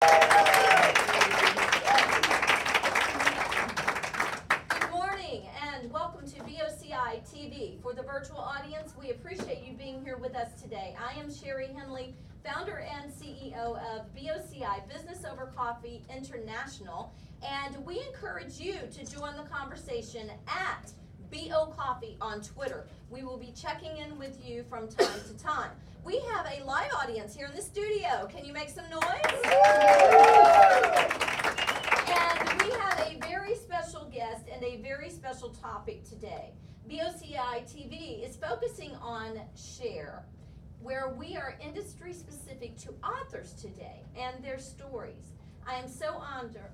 Good morning and welcome to BOCI TV. For the virtual audience, we appreciate you being here with us today. I am Sherry Henley, founder and CEO of BOCI Business Over Coffee International, and we encourage you to join the conversation at BO Coffee on Twitter. We will be checking in with you from time to time. We have a live audience here in the studio. Can you make some noise? And we have a very special guest and a very special topic today. BOCI TV is focusing on share, where we are industry specific to authors today and their stories. I am so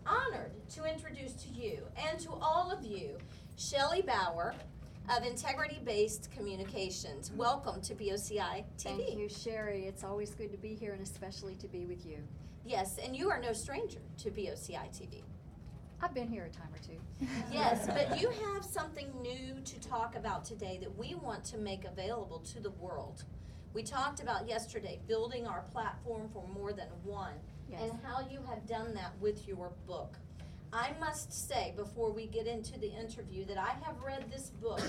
honored to introduce to you and to all of you Shelley Baur of Integrity Based Communications. Welcome to BOCI TV. Thank you, Sherry. It's always good to be here and especially to be with you. Yes, and you are no stranger to BOCI TV. I've been here a time or two. Yes, but you have something new to talk about today that we want to make available to the world. We talked about yesterday building our platform for more than one, Yes. and how you have done that with your book. I must say before we get into the interview that I have read this book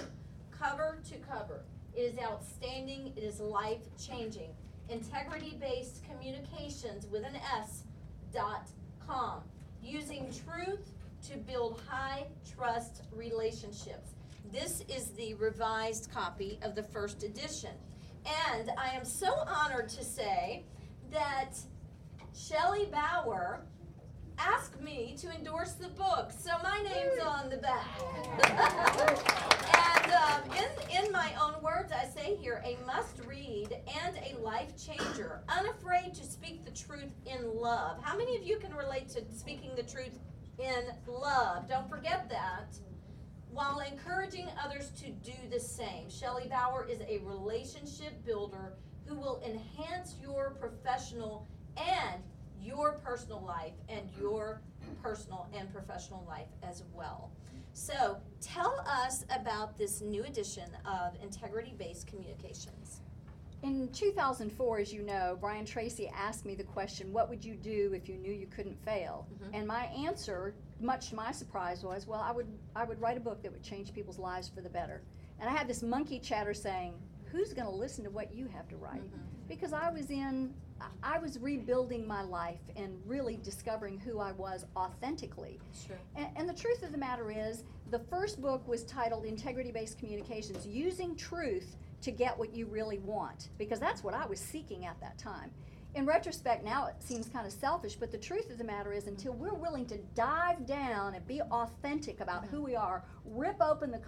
cover to cover. It is outstanding. It is life-changing. Integrity-based communications with an S.com. Using truth to build high-trust relationships. This is the revised copy of the first edition. And I am so honored to say that Shelley Baur asked me to endorse the book, so my name's on the back. And in my own words, I say here, a must-read and a life changer, unafraid to speak the truth in love. How many of you can relate to speaking the truth in love? Don't forget that. While encouraging others to do the same. Shelley Baur is a relationship builder who will enhance your professional and your personal life and your personal and professional life as well. So tell us about this new edition of Integrity-Based Communications. In 2004, as you know, Brian Tracy asked me the question, what would you do if you knew you couldn't fail? Mm-hmm. And my answer, much to my surprise, was, well, I would write a book that would change people's lives for the better. And I had this monkey chatter saying, who's going to listen to what you have to write? Mm-hmm. Because I was rebuilding my life and really discovering who I was authentically. Sure. And the truth of the matter is, the first book was titled Integrity-Based Communications, Using Truth to Get What You Really Want, because that's what I was seeking at that time. In retrospect, now it seems kind of selfish, but the truth of the matter is, until we're willing to dive down and be authentic about who we are, rip open the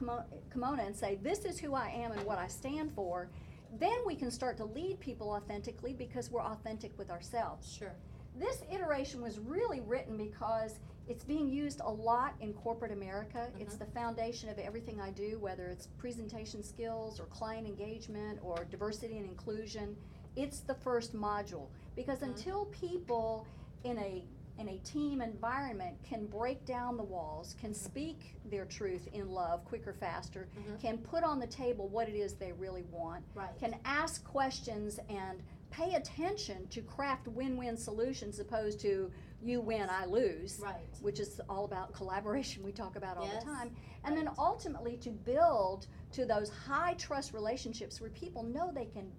kimono and say, this is who I am and what I stand for, then we can start to lead people authentically because we're authentic with ourselves. Sure. This iteration was really written because it's being used a lot in corporate America. Mm-hmm. It's the foundation of everything I do, whether it's presentation skills or client engagement or diversity and inclusion. It's the first module because until people in a team environment can break down the walls, can speak their truth in love quicker, faster, can put on the table what it is they really want, can ask questions and pay attention to craft win-win solutions opposed to you win, I lose, which is all about collaboration we talk about all the time. And then ultimately to build to those high trust relationships where people know they can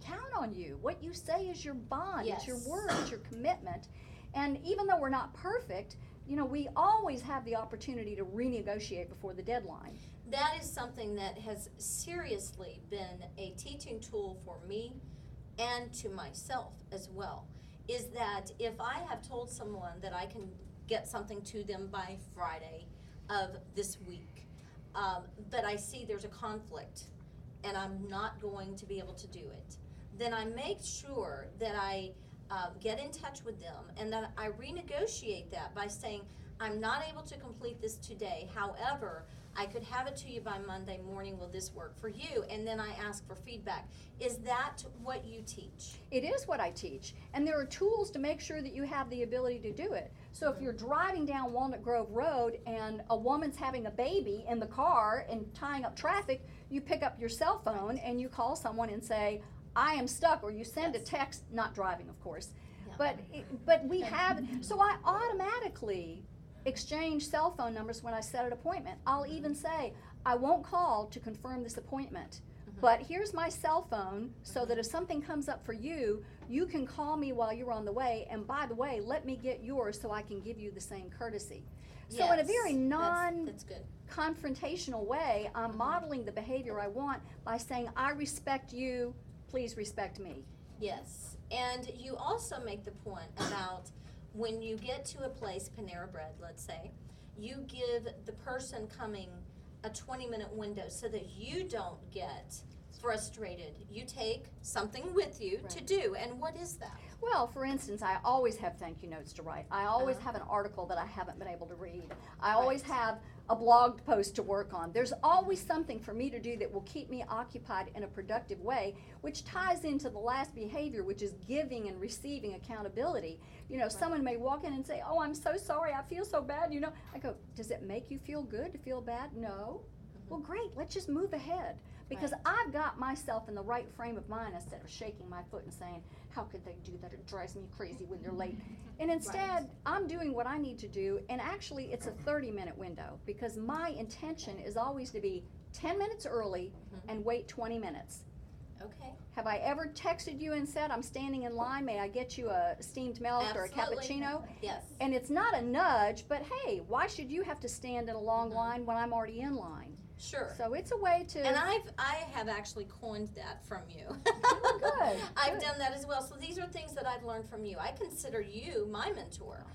count on you. What you say is your bond, it's your word, it's your commitment. And even though we're not perfect, you know, we always have the opportunity to renegotiate before the deadline. That is something that has seriously been a teaching tool for me and to myself as well, is that if I have told someone that I can get something to them by Friday of this week, but I see there's a conflict and I'm not going to be able to do it, then I make sure that I get in touch with them and that I renegotiate that by saying, I'm not able to complete this today, however, I could have it to you by Monday morning. Will this work for you? And then I ask for feedback. Is that what you teach? It is what I teach. And there are tools to make sure that you have the ability to do it. So if you're driving down Walnut Grove Road and a woman's having a baby in the car and tying up traffic, you pick up your cell phone and you call someone and say, I am stuck, or you send a text, not driving of course, But we have, so I automatically exchange cell phone numbers when I set an appointment. I'll even say, I won't call to confirm this appointment, but here's my cell phone so that if something comes up for you, you can call me while you're on the way, and by the way, let me get yours so I can give you the same courtesy. So in a very that's good. confrontational way, I'm modeling the behavior I want by saying, I respect you, please respect me. Yes, and you also make the point about when you get to a place, Panera Bread, let's say, you give the person coming a 20-minute window so that you don't get frustrated. You take something with you to do, and what is that? Well, for instance, I always have thank you notes to write. I always have an article that I haven't been able to read. I always have a blog post to work on. There's always something for me to do that will keep me occupied in a productive way, which ties into the last behavior, which is giving and receiving accountability. You know, someone may walk in and say, oh, I'm so sorry, I feel so bad, you know. I go, does it make you feel good to feel bad? No. Well, great, let's just move ahead. Because I've got myself in the right frame of mind instead of shaking my foot and saying, how could they do that? It drives me crazy when they're late. And instead, I'm doing what I need to do, and actually it's a 30-minute window because my intention is always to be 10 minutes early and wait 20 minutes. Okay. Have I ever texted you and said, I'm standing in line, may I get you a steamed milk or a cappuccino? Yes. And it's not a nudge, but hey, why should you have to stand in a long line when I'm already in line? Sure. So it's a way to. And I have actually coined that from you. Good. I've done that as well. So these are things that I've learned from you. I consider you my mentor.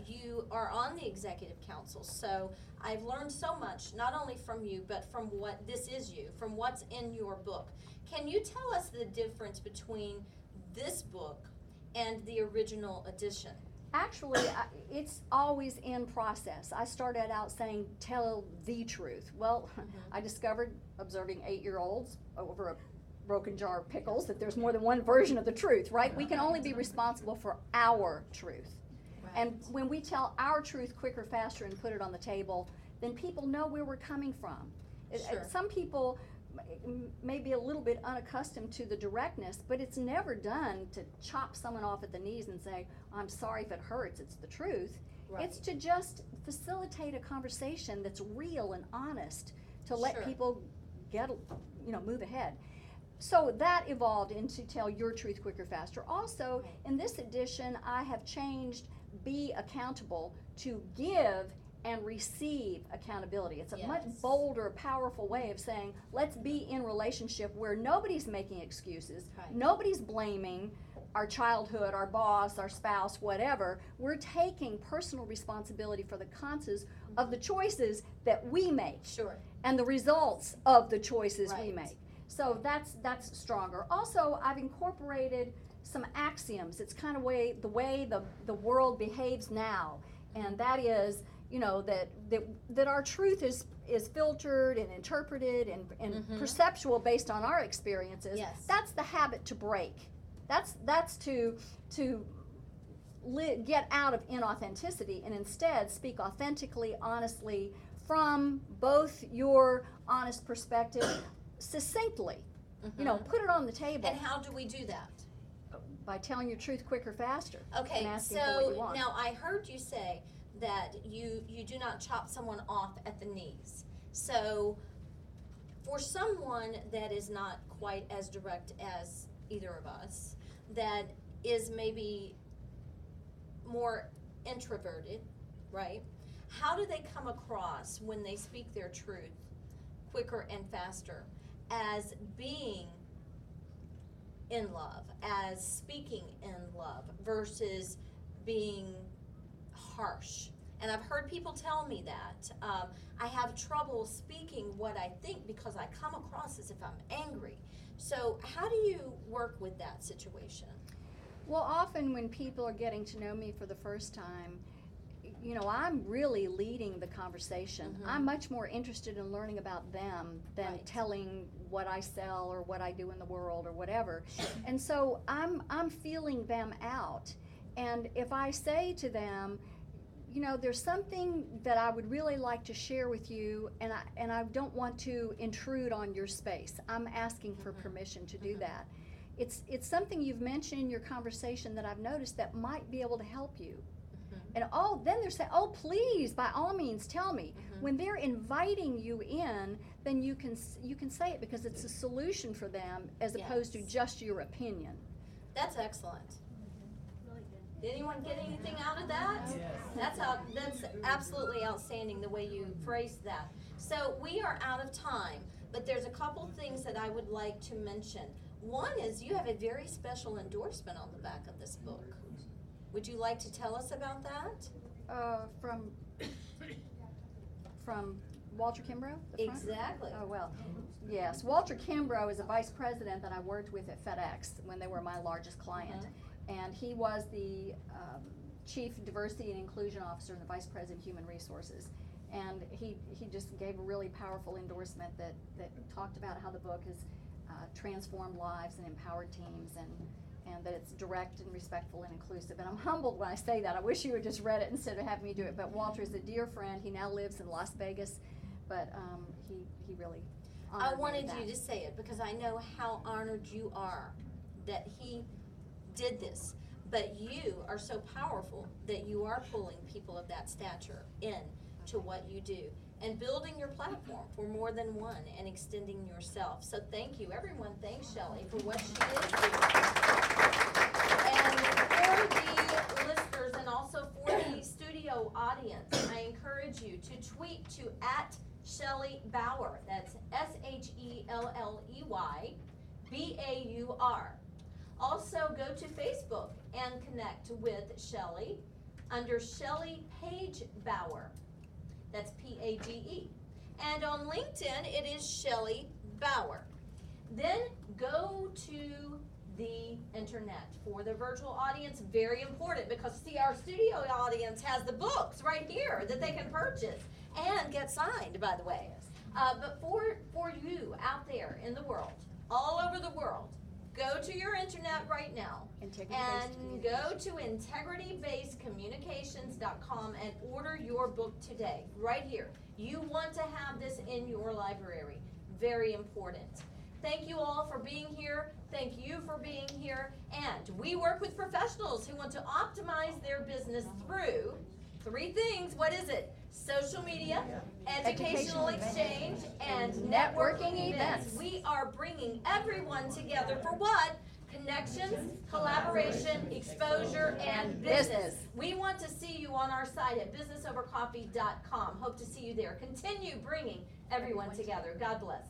You are on the executive council, so I've learned so much, not only from you, but from what this is you, from what's in your book. Can you tell us the difference between this book and the original edition? Actually, it's always in process. I started out saying, tell the truth. Well, I discovered, observing 8-year-olds over a broken jar of pickles, that there's more than one version of the truth, right? We can only be responsible for our truth. And when we tell our truth quicker, faster, and put it on the table, then people know where we're coming from. Some people may be a little bit unaccustomed to the directness, but it's never done to chop someone off at the knees and say, I'm sorry if it hurts, it's the truth. It's to just facilitate a conversation that's real and honest, to let people get, move ahead. So that evolved into tell your truth quicker, faster. Also, in this edition, I have changed be accountable to give and receive accountability. It's a much bolder, powerful way of saying, let's be in relationship where nobody's making excuses, nobody's blaming our childhood, our boss, our spouse, whatever. We're taking personal responsibility for the consequences of the choices that we make and the results of the choices we make. So that's stronger. Also, I've incorporated some axioms. It's kind of the way the world behaves now, and that is, that our truth is filtered and interpreted and perceptual based on our experiences. That's the habit to break. That's to get out of inauthenticity and instead speak authentically, honestly, from both your honest perspective, succinctly. Put it on the table. And how do we do that? By telling your truth quicker, faster. Okay, and asking for what you want. Now I heard you say that you do not chop someone off at the knees. So for someone that is not quite as direct as either of us, that is maybe more introverted, right? How do they come across when they speak their truth quicker and faster as being in love, as speaking in love versus being harsh? And I've heard people tell me that. I have trouble speaking what I think because I come across as if I'm angry. So how do you work with that situation? Well, often when people are getting to know me for the first time, I'm really leading the conversation. I'm much more interested in learning about them than telling what I sell or what I do in the world or whatever. And so I'm feeling them out. And if I say to them, there's something that I would really like to share with you, and I don't want to intrude on your space. I'm asking for permission to do that. it's something you've mentioned in your conversation that I've noticed that might be able to help you. And then they're saying, oh, please, by all means, tell me. When they're inviting you in, then you can say it because it's a solution for them as opposed to just your opinion. That's excellent. Did anyone get anything out of that? Yes. That's absolutely outstanding the way you phrased that. So we are out of time, but there's a couple things that I would like to mention. One is you have a very special endorsement on the back of this book. Would you like to tell us about that? From Walter Kimbrough? Exactly. Oh, well, yes. Walter Kimbrough is a vice president that I worked with at FedEx when they were my largest client. And he was the chief diversity and inclusion officer and the vice president of human resources. And he just gave a really powerful endorsement that talked about how the book has transformed lives and empowered teams, and that it's direct and respectful and inclusive. And I'm humbled when I say that. I wish you had just read it instead of having me do it. But Walter's a dear friend. He now lives in Las Vegas, but he really honored I wanted me with you that. to say it because I know how honored you are that he did this. But you are so powerful that you are pulling people of that stature in to what you do and building your platform for more than one and extending yourself. So thank you. Everyone thanks Shelley for what she is doing. And for the listeners and also for the studio audience, I encourage you to tweet to @Shelley Baur. That's SHELLEYBAUR. Also go to Facebook and connect with Shelley under Shelley Page Baur. That's Page. And on LinkedIn, it is Shelley Baur. Then go to the internet. For the virtual audience, very important because see, our studio audience has the books right here that they can purchase and get signed, by the way. But for you out there in the world, all over the world, go to your internet right now and go to integritybasedcommunications.com and order your book today, right here. You want to have this in your library. Very important. Thank you all for being here. Thank you for being here. And we work with professionals who want to optimize their business through 3 things. What is it? Social media, educational exchange, and networking events. We are bringing everyone together for what? Connections, collaboration, exposure, and business. We want to see you on our site at businessovercoffee.com. Hope to see you there. Continue bringing everyone together. God bless.